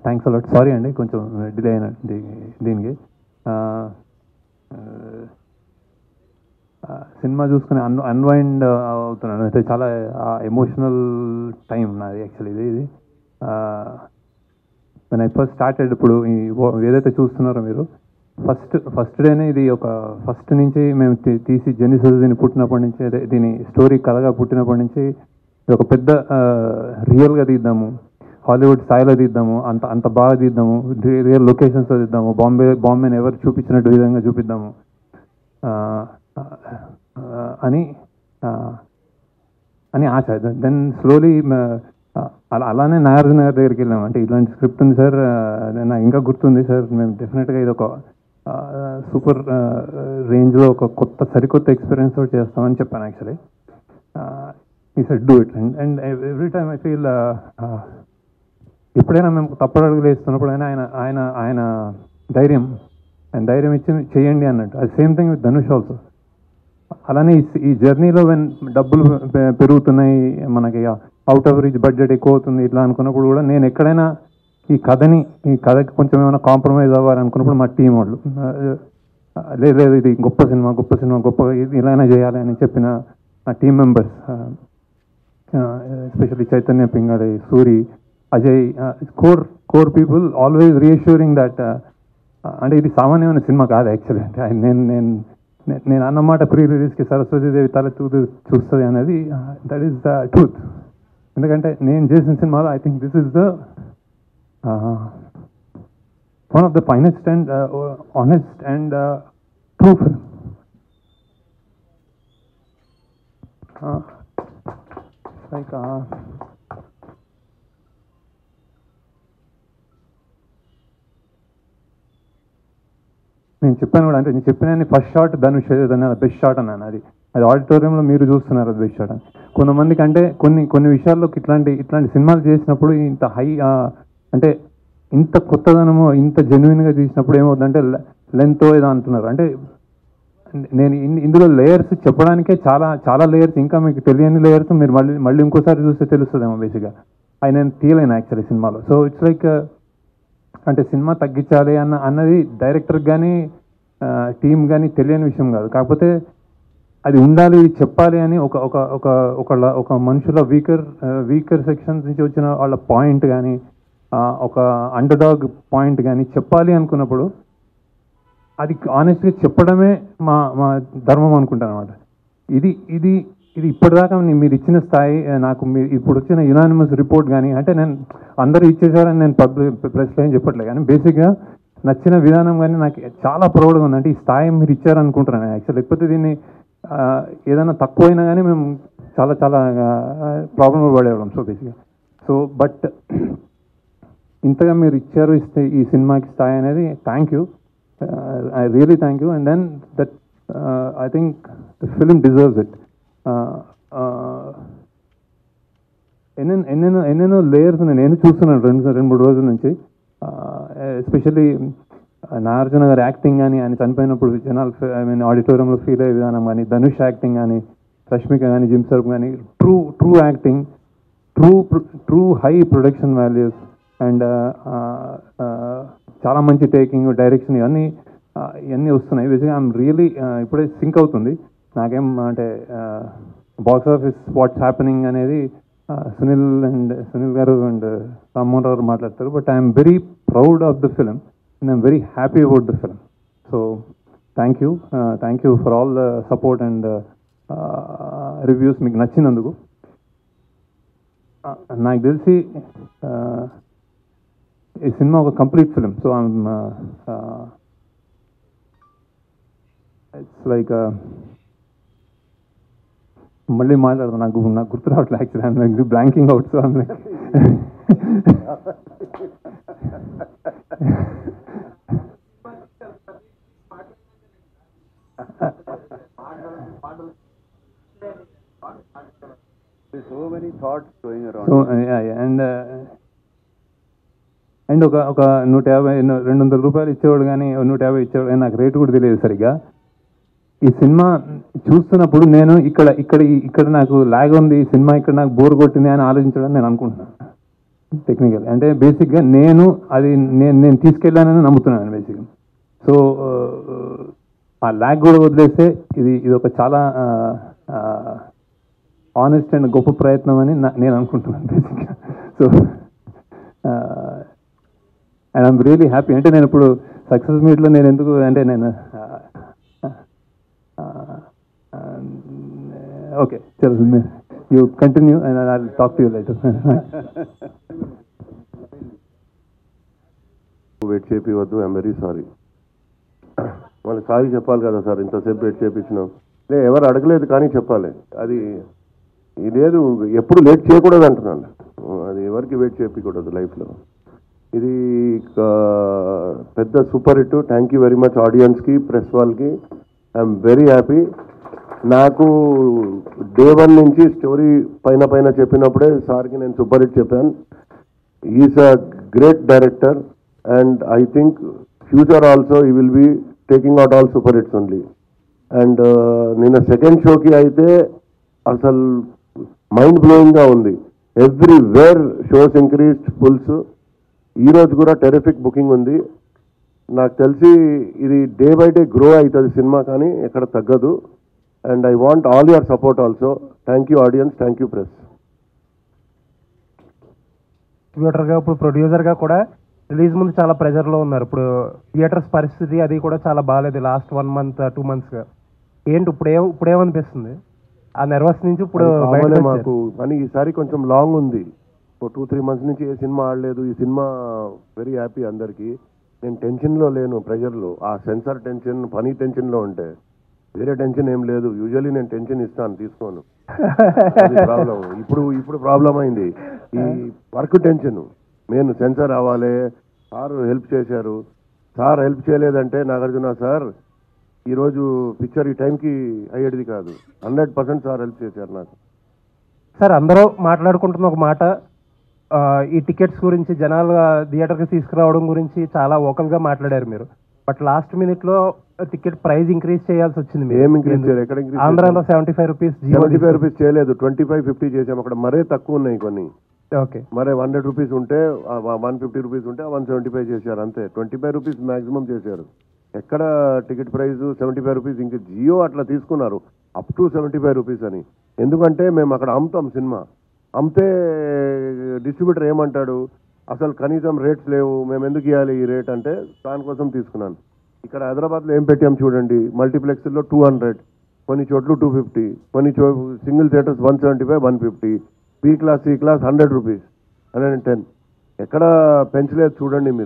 Thanks a lot. Sorry అండి కొంచెం delay అయిన దీనికి. సినిమా చూసుకుని అన్వైండ్ అవుతున్నాను. అయితే చాలా ఎమోషనల్ టైం నాది యాక్చువల్లీ ఇది. నేను ఫస్ట్ స్టార్టెడ్ ఇప్పుడు ఏదైతే చూస్తున్నారో మీరు ఫస్ట్ డేనే ఇది ఒక ఫస్ట్ నుంచి మేము తీసి జెనిసిస్ దీన్ని పుట్టినప్పటి నుంచి అదే దీని స్టోరీ కథగా పుట్టినప్పటి నుంచి ఒక పెద్ద రియల్గా తీద్దాము, హాలీవుడ్ స్థాయిలో తీద్దాము, అంత బాగా తీద్దాము, రియల్ లొకేషన్స్లో తీద్దాము, బాంబేని ఎవరు చూపించినట్టు విధంగా చూపిద్దాము అని అని ఆశ. దెన్ స్లోలీ అలానే నాగార్జున గారి దగ్గరికి వెళ్ళాము. అంటే ఇలాంటి స్క్రిప్ట్ ఉంది సార్, నాకు ఇంకా గుర్తుంది సార్, మేము డెఫినెట్గా ఇది ఒక సూపర్ రేంజ్లో ఒక సరికొత్త ఎక్స్పీరియన్స్ తోటి చేస్తామని చెప్పాను యాక్చువల్లీ. ఈ said do it. And every time I feel ఎప్పుడైనా మేము తప్పడడుగులు వేస్తున్నప్పుడు ఆయన ఆయన ఆయన ధైర్యం ఇచ్చి చేయండి అన్నట్టు. అది same thing with Dhanush also. అలానే ఈ జర్నీలో డబ్బులు పెరుగుతున్నాయి, మనకి అవుట్ ఆఫ్ రీచ్ బడ్జెట్ ఎక్కువ అవుతుంది ఇట్లా అనుకున్నప్పుడు కూడా నేను ఎక్కడైనా ఈ కథకి కొంచెం ఏమైనా కాంప్రమైజ్ అవ్వాలనుకున్నప్పుడు మా టీం వాళ్ళు లేదు ఇది గొప్ప సినిమా ఇలానే చేయాలి అని చెప్పిన నా team members, especially Chaitanya Pingali, Suri, Ajay, core people always reassuring that అంటే ఇది సామాన్యమైన సినిమా కాదు యాక్చువల్లీ. అంటే నేను అన్నమాట ప్రీ రిలీజ్కి సరస్వతీదేవి తల చూస్తుంది అనేది దట్ ఈస్ ద ట్రూత్. ఎందుకంటే నేను చేసిన సినిమాలో I think this is the one of the finest and honest and true film. Like నేను చెప్పాను కూడా, అంటే నేను చెప్పిన ఫస్ట్ షాట్ ధనుష్ ఏదైనా బెస్ట్ షాట్ అన్నాను. అది ఆడిటోరియంలో మీరు చూస్తున్నారు అది బెస్ట్ షాట్ అని. కొంతమందికి అంటే కొన్ని విషయాల్లోకి ఇట్లాంటి సినిమాలు చేసినప్పుడు ఇంత హై అంటే ఇంత కొత్తదనము ఇంత జెన్యున్గా తీసినప్పుడు ఏమవుతుందంటే లెంత్ ఏదో అంటున్నారు. అంటే నేను ఇందులో లేయర్స్ చెప్పడానికే చాలా లేయర్స్, ఇంకా మీకు తెలియని లేయర్స్ మీరు మళ్ళీ ఇంకోసారి చూస్తే తెలుస్తుందేమో బేసిక్గా. అవి నేను తీయలేను యాక్చువల్లీ సినిమాలో. సో ఇట్స్ లైక్ అంటే సినిమా తగ్గించాలి అన్నది డైరెక్టర్కి కానీ టీం కానీ తెలియని విషయం కాదు. కాకపోతే అది ఉండాలి, చెప్పాలి అని ఒక మనుషుల వీకర్ సెక్షన్స్ నుంచి వచ్చిన వాళ్ళ పాయింట్ కానీ ఒక అండర్డాగ్ పాయింట్ కానీ చెప్పాలి అనుకున్నప్పుడు అది ఆనెస్ట్గా చెప్పడమే మా ధర్మం అనుకుంటాను అనమాట. ఇది ఇప్పటిదాకా మీరు ఇచ్చిన స్థాయి నాకు ఇప్పుడు వచ్చిన యునానిమస్ రిపోర్ట్ కానీ, అంటే నేను అందరూ ఇచ్చేసారని నేను ప్రెస్లో ఏం చెప్పట్లేదు, కానీ బేసిక్గా నచ్చిన విధానం కానీ నాకు చాలా ప్రౌడ్గా ఉంది. అంటే ఈ స్థాయి మీరు ఇచ్చారనుకుంటున్నాను యాక్చువల్. లేకపోతే దీన్ని ఏదైనా తక్కువైనా కానీ మేము చాలా ప్రాబ్లంలో పడేవాళ్ళం. సో బేసిక్గా బట్ ఇంతగా మీరు ఇస్తే ఈ సినిమాకి స్థాయి అనేది thank you, I really thank you. And then that I think the film deserves it. ఎన్నెన్నో లేయర్స్ నేను చూస్తున్నాను రెండు మూడు రోజుల నుంచి. ఎస్పెషల్లీ నాగార్జున గారి యాక్టింగ్ కానీ, ఆయన చనిపోయినప్పుడు జనాలు ఆడిటోరియంలో ఫీల్ అయ్యే విధానం కానీ, ధనుష్ యాక్టింగ్ కానీ, రష్మిక కానీ, జిమ్ సర్ఫ్ కానీ, true acting, true high production values and చాలా మంచి టేకింగ్, డైరెక్షన్ ఇవన్నీ వస్తున్నాయి. బేసిక్గా ఐఎమ్ రియలీ ఇప్పుడే సింక్ అవుతుంది నాకేం అంటే బాక్స్ ఆఫీస్ వాట్స్ హ్యాపెనింగ్ అనేది సునీల్ గారు అండ్ రామ్మోహన్ రావు మాట్లాడతారు. But I'm very proud of the film and I'm very happy about the film. So thank you for all the support and reviews మీకు నచ్చినందుకు. నాకు తెలిసి ఈ సినిమా ఒక complete film. So it's like మళ్ళీ మాట్లాడతాను, నాకు గుర్తు రావట్లేదు actually. I'm like blanking out. So I'm like so many thoughts going around. So and ఒక 150-200 రూపాయలు ఇచ్చేవాడు కానీ 150 ఇచ్చేవాడు కానీ నాకు రేటు కూడా తెలియదు సరిగ్గా. ఈ సినిమా చూస్తున్నప్పుడు నేను ఇక్కడ నాకు లాగ్ ఉంది, ఈ సినిమా ఇక్కడ నాకు బోర్ కొట్టింది అని ఆలోచించడం నేను అనుకుంటున్నాను. టెక్నికల్ అంటే బేసిక్గా నేను నేను తీసుకెళ్ళానని నమ్ముతున్నాను బేసిక్గా. సో ఆ ల్యాగ్ కూడా వదిలేస్తే ఇది ఒక చాలా ఆనెస్ట్ అండ్ గొప్ప ప్రయత్నం అని నేను అనుకుంటున్నాను బేసిక్గా. So and I'm really happy. అంటే నేను ఇప్పుడు సక్సెస్ మీట్లో నేను ఎందుకు అంటే నేను ఓకే చలో you continue and I will talk to you later. Wait చేపివద్దు, ఐఎమ్ వెరీ సారీ. మళ్ళీ సారీ చెప్పాలి కదా సార్, ఇంతసేపు వెయిట్ చేయించినాం. ఎవరు అడగలేదు కానీ చెప్పాలి. అది లేదు, ఎప్పుడు లేట్ చేయకూడదు అంటున్నాను. అది ఎవరికి వెయిట్ చేయకూడదు లైఫ్లో. ఇది పెద్ద super hit. Thank you very much ఆడియన్స్కి, ప్రెస్ వాళ్ళకి. I'm very happy. నాకు డే 1 నుంచి స్టోరీ పైన చెప్పినప్పుడే సార్కి నేను సూపర్ హిట్ చెప్పాను. Is a great director and I think future also he will be taking out all super hits only. And నిన్న సెకండ్ షోకి అయితే అసలు మైండ్ బ్లోయింగ్గా ఉంది. Everywhere shows increased fulls. ఈరోజు కూడా టెరిఫిక్ బుకింగ్ ఉంది. నాకు తెలిసి ఇది డే బై డే గ్రో అవుతుంది సినిమా, కానీ ఎక్కడ తగ్గదు. And I want all your support also. Thank you audience, thank you press. డిస్ట్రిబ్యూటర్గా ఇప్పుడు ప్రొడ్యూసర్గా కూడా రిలీజ్ ముందు చాలా ప్రెజర్లో ఉన్నారు. ఇప్పుడు థియేటర్స్ పరిస్థితి అది కూడా చాలా బాగాలేదు లాస్ట్ 1 month 2 monthsగా. ఏంటి ఇప్పుడేమనిపిస్తుంది ఆ నెర్వస్ నుంచి ఇప్పుడు మాకు? కానీ ఈసారి కొంచెం లాంగ్ ఉంది. 2-3 months నుంచి ఏ సినిమా ఆడలేదు. ఈ సినిమా వెరీ హ్యాపీ అందరికీ. నేను టెన్షన్లో లేను, ప్రెషర్లో. ఆ సెన్సార్ టెన్షన్, పని టెన్షన్లో ఉంటే వేరే టెన్షన్ ఏం లేదు. యూజువల్లీ నేను టెన్షన్ ఇస్తాను, తీసుకోను. ప్రాబ్లం ఇప్పుడు ప్రాబ్లం అయింది ఈ వర్క్ టెన్షన్. నేను సెన్సార్ అవ్వాలి. సార్ హెల్ప్ చేశారు. సార్ హెల్ప్ చేయలేదంటే నాగార్జున సార్ ఈరోజు పిక్చర్ ఈ టైంకి అయ్యేది కాదు. 100% సార్ హెల్ప్ చేశారు నాకు. సార్ అందరూ మాట్లాడుకుంటున్న ఒక మాట, ఈ టికెట్స్ గురించి, జనాలు థియేటర్కి తీసుకురావడం గురించి చాలా ఓకల్గా మాట్లాడారు మీరు. బట్ లాస్ట్ మినిట్లో టికెట్ ప్రైస్ ఇంక్రీజ్ చేయాల్సి వచ్చింది. ఏం ఇంక్రీజ్ చేయాలి? ఎక్కడ ఇంక్రీజ్? ఆంధ్రాలో 75 రూపీస్. 75 రూపీస్ చేయలేదు, 25-50 చేసాం. అక్కడ మరే తక్కువ ఉన్నాయి కొన్ని. ఓకే, మరే 100 రూపీస్ ఉంటే 150 రూపీస్ ఉంటే 175 చేశారు అంతే. 25 రూపీస్ మ్యాక్సిమం చేశారు. ఎక్కడ టికెట్ ప్రైస్ 75 రూపీస్? ఇంకా జియో అట్లా తీసుకున్నారు అప్ టు 75 రూపీస్ అని. ఎందుకంటే మేము అక్కడ అమ్ముతాం సినిమా. అమ్మితే డిస్ట్రిబ్యూటర్ ఏమంటాడు, అసలు కనీసం రేట్స్ లేవు, మేము ఎందుకు ఇవ్వాలి ఈ రేట్ అంటే దానికోసం తీసుకున్నాను. ఇక్కడ హైదరాబాద్లో ఏం పెట్టాం చూడండి, మల్టీప్లెక్స్లో 200, కొన్ని చోట్ల 250, కొన్ని single theatres 175, 150, B class, C class 100 rupees, 110. ఎక్కడ పెంచలేదు చూడండి మీరు.